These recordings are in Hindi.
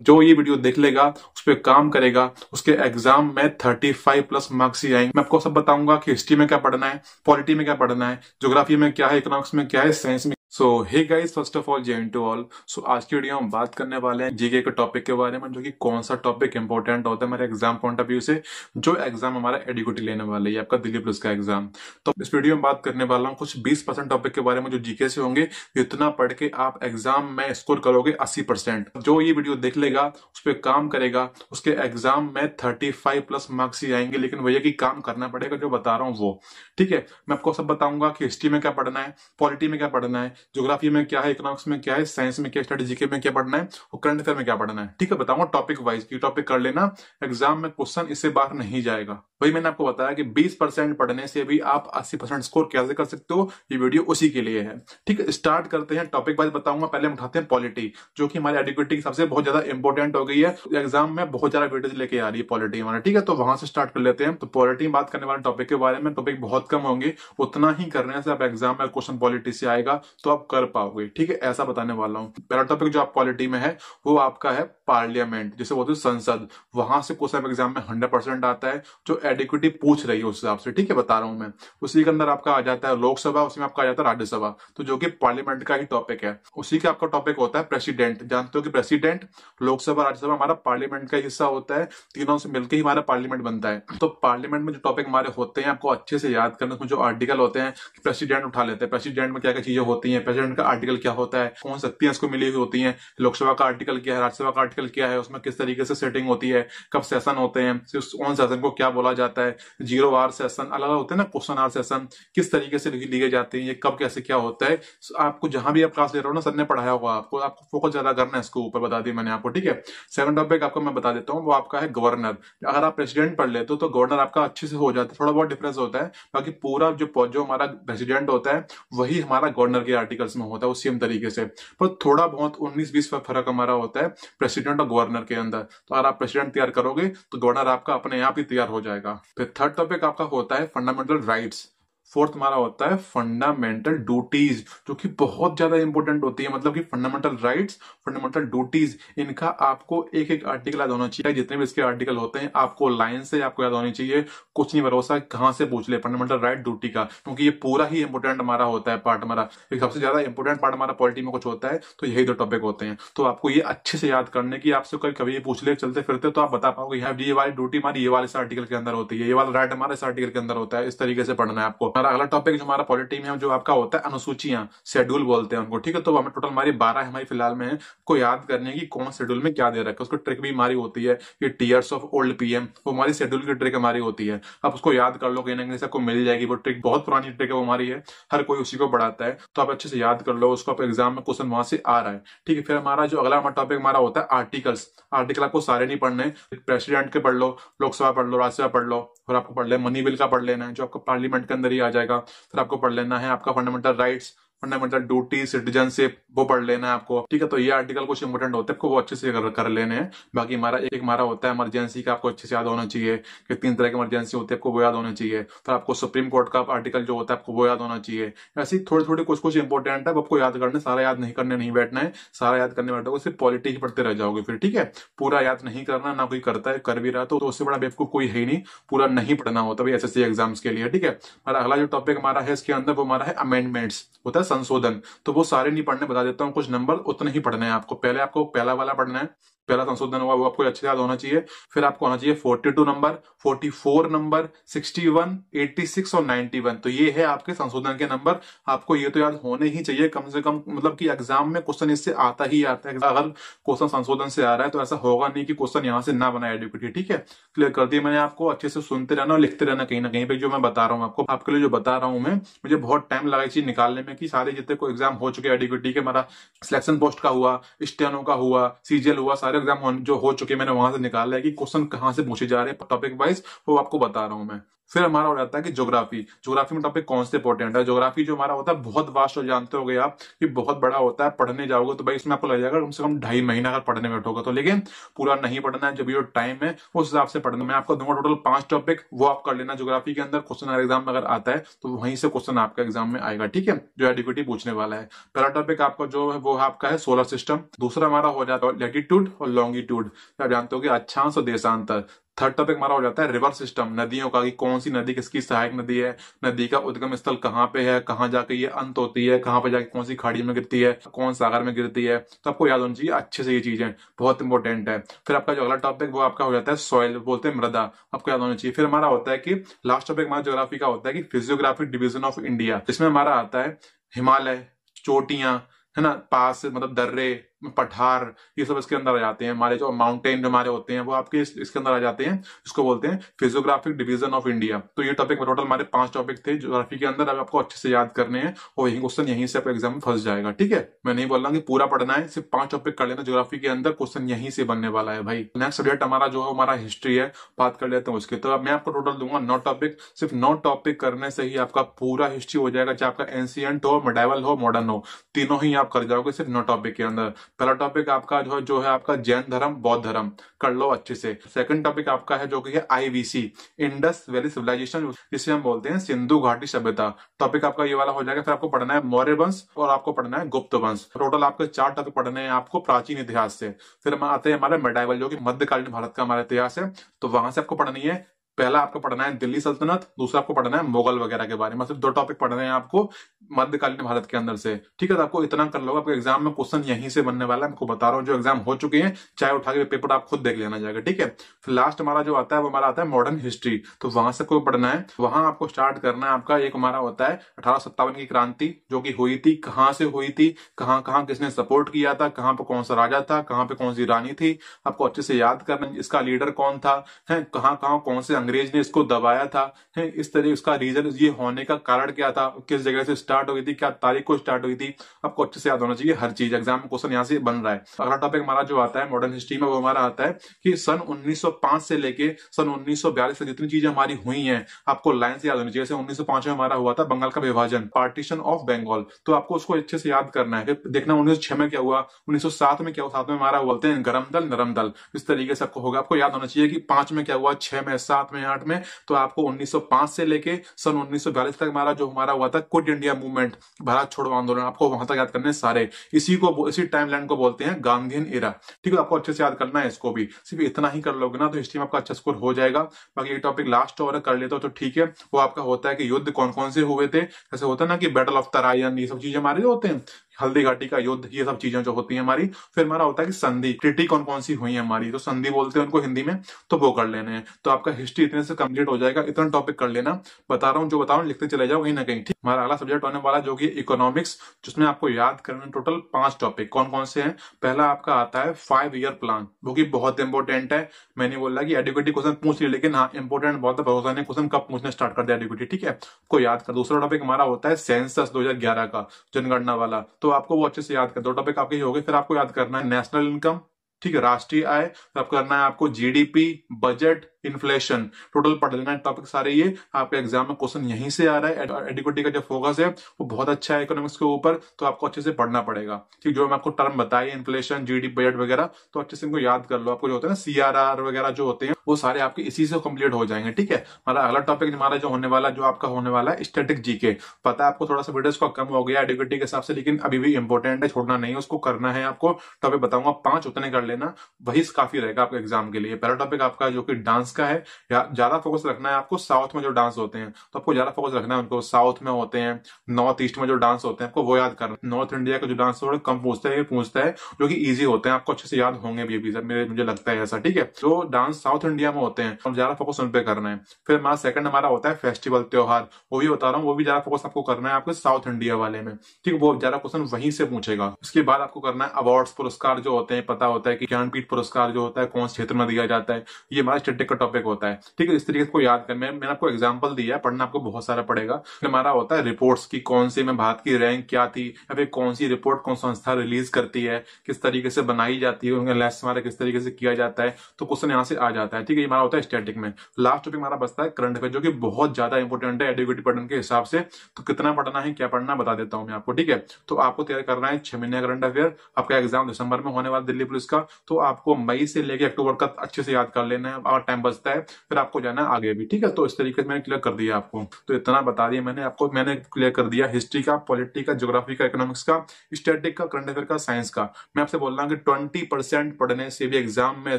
जो ये वीडियो देख लेगा, उस पर काम करेगा, उसके एग्जाम में 35+ मार्क्स ही आएंगे। मैं आपको सब बताऊंगा कि हिस्ट्री में क्या पढ़ना है, पॉलिटी में क्या पढ़ना है, ज्योग्राफी में क्या है, इकोनॉमिक्स में क्या है, साइंस में। So hey guys, first of all जय हिंद टू ऑल। सो आज की वीडियो हम बात करने वाले हैं जीके के टॉपिक के बारे में, जो कि कौन सा टॉपिक इंपॉर्टेंट होता है हमारे एग्जाम पॉइंट ऑफ व्यू से, जो एग्जाम हमारा एडीक्यूटी लेने वाले है, आपका दिल्ली पुलिस का एग्जाम। तो इस वीडियो में बात करने वाला हूँ कुछ 20% टॉपिक के बारे में जो जीके से होंगे। इतना पढ़ के आप एग्जाम में स्कोर करोगे 80%। जो ये वीडियो देख लेगा, उस पर काम करेगा, उसके एग्जाम में 35+ मार्क्स ही आएंगे। लेकिन भैया की काम करना पड़ेगा, जो बता रहा हूँ वो। ठीक है, मैं आपको सब बताऊंगा कि हिस्ट्री में क्या पढ़ना है, पॉलिटी में क्या पढ़ना है, ज्योग्राफी में क्या है, इकोनॉमिक्स में क्या है, साइंस में क्या, स्टडी जीके में क्या पढ़ना है और करंट अफेयर में क्या पढ़ना है। ठीक है, बताऊंगा टॉपिक वाइज की टॉपिक कर लेना। एग्जाम में क्वेश्चन इससे बाहर नहीं जाएगा। वही मैंने आपको बताया कि 20% पढ़ने से भी आप 80% स्कोर कैसे कर सकते हो, ये वीडियो उसी के लिए है। ठीक है, स्टार्ट करते हैं, टॉपिक वाइज बताऊंगा। पहले हम उठाते हैं पॉलिटी, जो कि हमारी एडुकेटी सबसे बहुत ज्यादा इंपॉर्टेंट हो गई है, एग्जाम में बहुत ज्यादा वेटेज लेके आ रही है पॉलिटी हमारा। ठीक है, तो वहां से स्टार्ट कर लेते हैं। तो पॉलिटी में बात करने वाले टॉपिक के बारे में, टॉपिक बहुत कम होंगे, उतना ही करने से आप एग्जाम में क्वेश्चन पॉलिटी से आएगा तो आप कर पाओगे। ठीक है, ऐसा बताने वाला हूँ। पहला टॉपिक जो आप पॉलिटी में है वो आपका है पार्लियामेंट, जिसे बोलते हैं संसद। वहां से क्वेश्चन एग्जाम में 100% आता है, जो एडिक्विटी पूछ रही है उस हिसाब से। ठीक है, बता रहा हूं मैं। उसी के अंदर आपका आ जाता है लोकसभा, उसी में आपका आ जाता है राज्यसभा, तो जो कि पार्लियामेंट का ही टॉपिक है। उसी का आपका टॉपिक होता है प्रेसिडेंट। जानते हो कि प्रेसिडेंट, लोकसभा, राज्यसभा हमारा पार्लियामेंट का हिस्सा होता है। तीनों से मिलकर ही हमारा पार्लियामेंट बनता है। तो पार्लियामेंट में जो टॉपिक हमारे होते हैं, आपको अच्छे से याद करना। उसमें जो आर्टिकल होते हैं, प्रेसिडेंट उठा लेते हैं, प्रेसिडेंट में क्या क्या चीजें होती हैं, प्रेसिडेंट का आर्टिकल क्या होता है, कौन शक्तियां इसको मिली हुई होती हैं, लोकसभा का आर्टिकल क्या है, राज्यसभा का आर्टिकल क्या है, उसमें किस तरीके से सेटिंग होती है, कब सेशन होते हैं, कौन सेशन को क्या बोला जाता है, 0 आवर सेशन अलग अलग होते हैं ना, क्वेश्चन आवर सेशन किस तरीके से लिए जाते हैं, ये कब कैसे क्या होता है। आपको जहां भी आप क्लास ले रहे हो ना, सर ने पढ़ाया होगा, आपको फोकस ज्यादा करना है इसको ऊपर, बता दी मैंने आपको। ठीक है, सेकंड टॉपिक आपको मैं बता देता हूँ, वो आपका है गवर्नर। अगर आप प्रेसिडेंट पढ़ लेते हो तो गवर्नर आपका अच्छे से हो जाता है, थोड़ा बहुत डिफरेंस होता है। बाकी पूरा जो हमारा प्रेसिडेंट होता है वही हमारा गवर्नर के आर्टिकल्स में होता है, उस सेम तरीके से। पर थोड़ा बहुत 19-20 फर्क हमारा होता है प्रेसिडेंट और गवर्नर के अंदर। तो अगर आप प्रेसिडेंट तैयार करोगे तो गवर्नर आपका अपने आप ही तैयार हो जाएगा। फिर थर्ड टॉपिक आपका होता है फंडामेंटल राइट्स। फोर्थ हमारा होता है फंडामेंटल ड्यूटीज, जो कि बहुत ज्यादा इंपॉर्टेंट होती है। मतलब कि फंडामेंटल राइट्स, फंडामेंटल ड्यूटीज, इनका आपको एक एक आर्टिकल याद होना चाहिए। जितने भी इसके आर्टिकल होते हैं आपको लाइन से आपको याद होनी चाहिए। कुछ नहीं भरोसा कहां से पूछ ले फंडामेंटल राइट ड्यूटी का, क्योंकि ये पूरा ही इंपॉर्टेंट हमारा होता है पार्ट। हमारा एक सबसे ज्यादा इंपॉर्टेंट पार्ट हमारा पॉलिटी में कुछ होता है तो यही दो टॉपिक होते हैं। तो आपको ये अच्छे से याद करने की, आपसे कभी ये पूछ ले चलते फिरते तो आप बता पाओगे ये वाली ड्यूटी हमारी ये वाले इस आर्टिकल के अंदर होती है, ये वाला राइट हमारा इस आर्टिकल के अंदर होता है। इस तरीके से पढ़ना है आपको। हमारा अगला टॉपिक जो हमारा पॉलिटी में जो आपका होता है अनुसूचियां, शेड्यूल बोलते हैं उनको। ठीक है, तो हमें टोटल हमारी 12 हमारी फिलहाल में है। को याद करने की कौन शेड्यूल में क्या दे रखा है, उसको ट्रिक भी हमारी होती है। ये टीयर्स ऑफ ओल्ड पीएम, वो हमारी शेड्यूल की ट्रिक हमारी होती है। आप उसको याद कर लो, कहीं ना कहीं से आपको मिल जाएगी वो ट्रिक। बहुत पुरानी ट्रिक है वो हमारी है, हर कोई उसी को पढ़ाता है। तो आप अच्छे से याद कर लो उसको, आप एग्जाम में क्वेश्चन वहां से आ रहा है। ठीक है, फिर हमारा जो अगला टॉपिक हमारा होता है आर्टिकल्स। आर्टिकल आपको सारे नहीं पढ़ने, प्रेसिडेंट के पढ़ लो, लोकसभा पढ़ लो, राज्यसभा पढ़ लो, और आपको पढ़ लेना मनी बिल का पढ़ लेना है, जो आपको पार्लियामेंट के अंदर ही आ जाएगा। फिर आपको पढ़ लेना है आपका fundamental rights, fundamental duty, citizenship, वो पढ़ लेना है आपको। ठीक है, तो ये आर्टिकल कुछ इंपोर्टेंट होते हैं, आपको वो अच्छे से कर लेने हैं। बाकी हमारा एक हमारा होता है इमरजेंसी का, आपको अच्छे से याद होना चाहिए कि 3 तरह की इमरजेंसी होती है, आपको वो याद होना चाहिए। फिर आपको सुप्रीम कोर्ट का आर्टिकल जो होता है आपको वो याद होना चाहिए। ऐसी थोड़ी थोड़ी कुछ कुछ इंपॉर्टेंट है, आपको याद करने, सारा याद नहीं करने नहीं बैठना है। सारा याद करने बैठोगे सिर्फ पॉलिटी ही पढ़ते रह जाओगे फिर। ठीक है, पूरा याद नहीं करना, ना कोई करता है, कर भी रहा तो उससे बड़ा बेवकूफ कोई है ही नहीं। पूरा नहीं पढ़ना होता भाई एसएससी एग्जाम्स के लिए। ठीक है, हमारा अगला जो टॉपिक हमारा है इसके अंदर वो हमारा है अमेंडमेंट्स, होता है संशोधन। तो वो सारे नहीं पढ़ने, बता देता हूँ कुछ नंबर उतने ही पढ़ने हैं आपको। पहले आपको पहला वाला पढ़ना है, पहला संशोधन हुआ वो आपको अच्छे से याद होना चाहिए। फिर आपको होना चाहिए 42 नंबर, 44 नंबर, 61, 86 और 91। तो ये है आपके संशोधन के नंबर। आपको ये तो याद होने ही चाहिए कम से कम, मतलब कि एग्जाम में क्वेश्चन इससे आता ही आता है। अगर क्वेश्चन संशोधन से आ रहा है तो ऐसा होगा नहीं कि क्वेश्चन यहाँ से ना बनाए एडुकेटी। ठीक है, क्लियर कर दिया मैंने आपको। अच्छे से सुनते रहना और लिखते रहना कहीं ना कहीं पे, जो मैं बता रहा हूँ आपको, आपके लिए जो बता रहा हूँ मैं। मुझे बहुत टाइम लगा चीज निकालने में कि सारे जितने को एग्जाम हो चुके एडुकेटी के, हमारा सिलेक्शन पोस्ट का हुआ, स्टेनो का हुआ, सीजीएल हुआ, सारे एग्जाम जो हो चुके मैंने वहां से निकाला है कि क्वेश्चन कहां से पूछे जा रहे हैं टॉपिक वाइज, वो आपको बता रहा हूं मैं। फिर हमारा हो जाता है कि ज्योग्राफी। ज्योग्राफी में टॉपिक कौन से इंपॉर्टेंट है? ज्योग्राफी जो हमारा होता है बहुत वास्ट हो, जानते होगे आप कि बहुत बड़ा होता है। पढ़ने जाओगे तो भाई इसमें आपको लग जाएगा कम से कम 2.5 महीना अगर पढ़ने बैठोगे तो, लेकिन पूरा नहीं पढ़ना है, जब ये टाइम है उस हिसाब से पढ़ना। मैं आपको दूंगा टोटल 5 टॉपिक, वो आप कर लेना ज्योग्राफी के अंदर। क्वेश्चन एग्जाम में अगर आता है तो वहीं से क्वेश्चन आपका एग्जाम में आएगा, ठीक है, जो एडीक्यूटी पूछने वाला है। पहला टॉपिक आपका जो है वो आपका है सोलर सिस्टम। दूसरा हमारा हो जाता है लैटिट्यूड और लॉन्गिट्यूड, आप जानते हो कि अक्षांश और देशांतर। थर्ड टॉपिक हमारा हो जाता है रिवर सिस्टम, नदियों का, कि कौन सी नदी किसकी सहायक नदी है, नदी का उद्गम स्थल कहाँ पे है, कहाँ जाके ये अंत होती है, कहाँ पे जाके कौन सी खाड़ी में गिरती है, कौन सागर में गिरती है। तो आपको याद होनी चाहिए अच्छे से, ये चीजें बहुत इंपॉर्टेंट है। फिर आपका जो अगला टॉपिक वो आपका हो जाता है सॉइल, बोलते हैं मृदा, आपको याद होना चाहिए। फिर हमारा होता है कि लास्ट टॉपिक हमारा ज्योग्राफी का होता है कि फिजियोग्राफिक डिवीजन ऑफ इंडिया, जिसमें हमारा आता है हिमालय, चोटियां, है ना, पास मतलब दर्रे, पठार, ये सब इसके अंदर आ जाते हैं। हमारे जो माउंटेन जो हमारे होते हैं वो आपके इसके अंदर आ जाते हैं। इसको बोलते हैं फिजियोग्राफिक डिवीजन ऑफ इंडिया। तो ये टॉपिक टोटल हमारे 5 टॉपिक थे ज्योग्राफी के अंदर। अब आपको अच्छे से याद करने हैं और यही क्वेश्चन यहीं से आपका एग्जाम में फंस जाएगा, ठीक है। मैं नहीं बोल रहा कि पूरा पढ़ना है, सिर्फ 5 टॉपिक कर लेना ज्योग्राफी के अंदर, क्वेश्चन यहीं से बनने वाला है भाई। नेक्स्ट सब्जेक्ट हमारा जो है हमारा हिस्ट्री है, बात कर लेते हैं उसके। तो अब मैं आपको टोटल दूंगा 9 टॉपिक। सिर्फ 9 टॉपिक करने से ही आपका पूरा हिस्ट्री हो जाएगा, चाहे आपका एंशियंट हो, मिडाइवल हो, मॉडर्न हो, तीनों ही आप कर जाओगे सिर्फ 9 टॉपिक के अंदर। पहला टॉपिक आपका जो है आपका जैन धर्म, बौद्ध धर्म, कर लो अच्छे से। सेकंड टॉपिक आपका है जो कि है आईवीसी, इंडस वैली सिविलाइजेशन, जिसे हम बोलते हैं सिंधु घाटी सभ्यता। टॉपिक आपका ये वाला हो जाएगा। फिर आपको पढ़ना है मौर्य वंश और आपको पढ़ना है गुप्त वंश। टोटल आपके 4 टॉपिक पढ़ने हैं आपको प्राचीन इतिहास से। फिर हम आते हैं हमारे मेडाइवल, जो कि मध्यकालीन भारत का हमारा इतिहास है। तो वहां से आपको पढ़नी है, पहला आपको पढ़ना है दिल्ली सल्तनत, दूसरा आपको पढ़ना है मुगल वगैरह के बारे में। सिर्फ 2 टॉपिक पढ़ने हैं आपको मध्यकालीन भारत के अंदर से, ठीक है। तो आपको इतना कर लोगे, आपके एग्जाम में क्वेश्चन यहीं से बनने वाला है। आपको बता रहा हूँ, जो एग्जाम हो चुके हैं चाहे उठा के पेपर आप खुद देख लेना जाएगा, ठीक है। फिर लास्ट हमारा जो आता है वो हमारा आता है मॉडर्न हिस्ट्री। तो वहां से कोई पढ़ना है, वहां आपको स्टार्ट करना है आपका एक हमारा होता है 1857 की क्रांति, जो कि हुई थी, कहाँ से हुई थी, कहाँ कहाँ किसने सपोर्ट किया था, कहाँ पे कौन सा राजा था, कहाँ पे कौन सी रानी थी, आपको अच्छे से याद करना। इसका लीडर कौन था, है कहाँ कहाँ कौन से अंग्रेज ने इसको दबाया था, है इस तरह उसका रीजन, ये होने का कारण क्या था, किस जगह से स्टार्ट हुई थी, क्या तारीख को स्टार्ट हुई थी, आपको अच्छे से याद होना चाहिए हर चीज। एग्जाम में क्वेश्चन यहाँ से बन रहा है। अगला टॉपिक हमारा जो आता है मॉडर्न हिस्ट्री में, वो हमारा आता है कि सन 1905 से लेके सन 1942 तक जितनी चीजें हमारी हुई हैं आपको लाइन से याद होनी चाहिए। जैसे 1905 में हमारा हुआ था बंगाल का विभाजन, पार्टीशन ऑफ बंगाल, तो आपको उसको अच्छे से याद करना है। फिर देखना 1906 में क्या हुआ, 1907 में क्या हुआ, 7 में हमारा बोलते हैं गरम दल नरम दल, इस तरीके से आपको होगा। आपको याद होना चाहिए कि 5 में क्या हुआ, 6 में, 7 में, 8 में। तो आपको 1905 से लेके सन 1942 तक हमारा जो हमारा हुआ था क्विट इंडिया मूवमेंट, भारत छोड़ो आंदोलन, आपको वहां तक याद करने सारे। इसी टाइमलाइन को बोलते हैं गांधीयन एरा, ठीक है। आपको अच्छे से याद करना है इसको भी। सिर्फ इतना ही कर लोगे ना तो हिस्ट्री में आपका अच्छा स्कोर हो जाएगा। बाकी ये टॉपिक लास्ट और कर लेते हो तो ठीक है। वो आपका होता है कि युद्ध कौन कौन से हुए थे, जैसे होता है ना कि बैटल ऑफ तराइन, ये सब चीजें हमारे जो होते हैं, हल्दी घाटी का युद्ध, ये सब चीजें जो होती हैं हमारी। फिर हमारा होता है कि संधि, ट्रीटी कौन कौन सी हुई है हमारी, तो संधि बोलते हैं उनको हिंदी में, तो वो कर लेने हैं। तो आपका हिस्ट्री इतने से कंप्लीट हो जाएगा। इतना टॉपिक कर लेना, बता रहा हूँ जो बता रहा हूँ लिखते चले जाओ कहीं ना कहीं, ठीक। हमारा अगला सब्जेक्ट होने वाला जो कि इकोनॉमिक्स, जिसमें आपको याद करना टोटल 5 टॉपिक। कौन कौन से हैं? पहला आपका आता है 5 ईयर प्लान, वो की बहुत इंपॉर्टेंट है। मैंने बोला कि एडुकेटी क्वेश्चन पूछ लिया, लेकिन हाँ इंपॉर्टेंट बहुत है, भरोसा नहीं क्वेश्चन कब पूछने स्टार्ट कर दिया एडुकेटी, ठीक है, को याद कर। दूसरा टॉपिक हमारा होता है सेंसस 2011 का, जनगणना वाला, तो आपको वो अच्छे से याद कर। 2 टॉपिक आपके हो गए। फिर आपको याद करना है नेशनल इनकम, ठीक है, राष्ट्रीय आय। फिर आपको करना है आपको जीडीपी, बजट, इन्फ्लेशन, टोटल पढ़ लेना है टॉपिक सारे। ये आपके एग्जाम में क्वेश्चन यहीं से आ रहा है। एडुकेटी का जो फोकस है वो बहुत अच्छा है इकोनॉमिक्स के ऊपर, तो आपको अच्छे से पढ़ना पड़ेगा, ठीक। जो मैं आपको टर्म बताई, इन्फ्लेशन, जीडीपी, बजट वगैरह, तो अच्छे से इनको याद कर लो। आपको जो होता है ना सीआरआर वगैरह जो होते हैं वो सारे आपके इसी से कंप्लीट हो जाएंगे, ठीक है। हमारा अगला टॉपिक हमारा जो होने वाला, जो आपका होने वाला है स्टैटिक जीके। पता है आपको थोड़ा सा वीडियोस का कम हो गया एडुकेटी के हिसाब से, लेकिन अभी भी इंपॉर्टेंट है, छोड़ना नहीं है, उसको करना है आपको। टॉपिक बताऊंगा 5, उतने कर लेना, वही काफी रहेगा आपके एग्जाम के लिए। पहला टॉपिक आपका जो कि डांस का है, ज्यादा फोकस रखना है आपको। साउथ में जो डांस होते हैं तो आपको ज्यादा फोकस रखना है उनको, साउथ में होते हैं, नॉर्थ ईस्ट में जो डांस होते हैं आपको वो याद करना। नॉर्थ इंडिया का जो डांस थोड़ा कम पूछता है, जो कि इजी होते हैं, आपको अच्छे से याद होंगे भी सर, मुझे लगता है ऐसा, ठीक है। जो डांस साउथ इंडिया में होते हैं ज्यादा फोकस उन पे करना है। फिर हमारा सेकंड हमारा होता है फेस्टिवल, त्योहार, वो भी बता रहा हूँ, वो भी ज्यादा फोकस आपको करना है आपके साउथ इंडिया वाले में, ठीक है। वो ज्यादा क्वेश्चन वहीं से पूछेगा। उसके बाद आपको करना है अवार्ड्स, पुरस्कार जो होते हैं, पता होता है कि ज्ञानपीठ पुरस्कार जो होता है कौन से क्षेत्र में दिया जाता है, ये हमारा स्टैटिक का टॉपिक होता है, ठीक है। इस तरीके को याद कर, मैंने आपको एग्जांपल दिया है, पढ़ना आपको बहुत सारा पड़ेगा। हमारा होता है रिपोर्ट्स की, कौन सी में भारत की रैंक क्या थी, या फिर कौन सी रिपोर्ट कौन संस्था रिलीज करती है, किस तरीके से बनाई जाती है, उनका लेस हमारा किस तरीके से किया जाता है, तो क्वेश्चन यहाँ से आ जाता है, ठीक है। ये हमारा होता है स्टैटिक में। लास्ट टॉपिक हमारा बचता है करंट अफेयर, जो कि बहुत ज्यादा इंपॉर्टेंट है एडुकेटिव पैटर्न के हिसाब से। तो कितना पढ़ना है, क्या पढ़ना, बता देता हूं मैं आपको, ठीक है। तो आपको तैयार करना है 6 महीने करंट अफेयर। आपका एग्जाम दिसंबर में होने वाला दिल्ली पुलिस का, तो आपको मई से लेकर अक्टूबर का अच्छे से याद कर लेना है, अगर टाइम बचता है फिर आपको जाना है आगे भी, ठीक है। तो इस तरीके से मैंने क्लियर कर दिया आपको, तो इतना बता दिया मैंने आपको, मैंने क्लियर कर दिया हिस्ट्री का, पॉलिटी का, ज्योग्राफी का, इकोनॉमिक्स का, स्टैटिक का, करंट अफेयर का, साइंस का। मैं आपसे बोल रहा हूँ कि 20% पढ़ने से भी एग्जाम में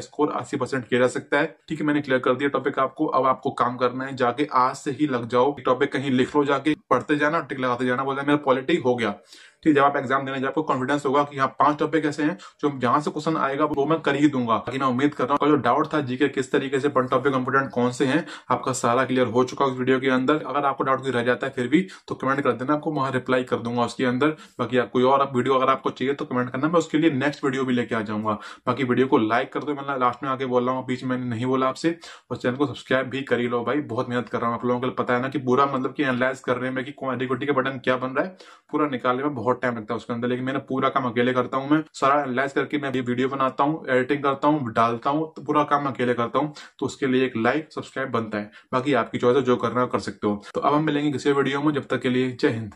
स्कोर 80% किया जा सकता है, ठीक है। मैंने क्लियर कर दिया टॉपिक आपको। अब आपको काम करना है, जाके आज से ही लग जाओ, टॉपिक कहीं लिख लो, जाके पढ़ते जाना, टिक लगाते जाना, बोला मेरा पॉलिटी हो गया, ठीक। जब आप एग्जाम देने जाए आपको कॉन्फिडेंस होगा कि हाँ 5 टॉपिक ऐसे हैं जो जहां से क्वेश्चन आएगा वो मैं कर ही दूंगा। बाकी मैं उम्मीद कर रहा हूँ जो डाउट था जीके किस तरीके से टॉपिक इंपोर्टेंट कौन से हैं, आपका सारा क्लियर हो चुका है उस वीडियो के अंदर। अगर आपको डाउट कोई रह जाता है फिर भी तो कमेंट कर देना, आपको वहां रिप्लाई कर दूंगा उसके अंदर। बाकी कोई और वीडियो अगर आपको चाहिए तो कमेंट करना, मैं उसके लिए नेक्स्ट वीडियो भी लेके आ जाऊंगा। बाकी वीडियो को लाइक कर दो, मैं लास्ट में आके बोल रहा हूँ, बीच में मैंने नहीं बोला आपसे। और चैनल को सब्सक्राइब भी कर ही लो भाई, बहुत मेहनत कर रहा हूँ, आप लोगों को पता है ना कि पूरा मतलब कि एनालाइज करने में कि एडिक्विटी का बटन क्या बन रहा है, पूरा निकालने में बहुत टाइम लगता है उसके अंदर। लेकिन मैंने पूरा काम अकेले करता हूं, मैं सारा एनालाइज करके मैं वीडियो बनाता हूं, एडिटिंग करता हूं, डालता हूं, तो पूरा काम अकेले करता हूं। तो उसके लिए एक लाइक सब्सक्राइब बनता है, बाकी आपकी चॉइस है, जो करना है कर सकते हो। तो अब हम मिलेंगे किसी वीडियो में, जब तक के लिए जय हिंद।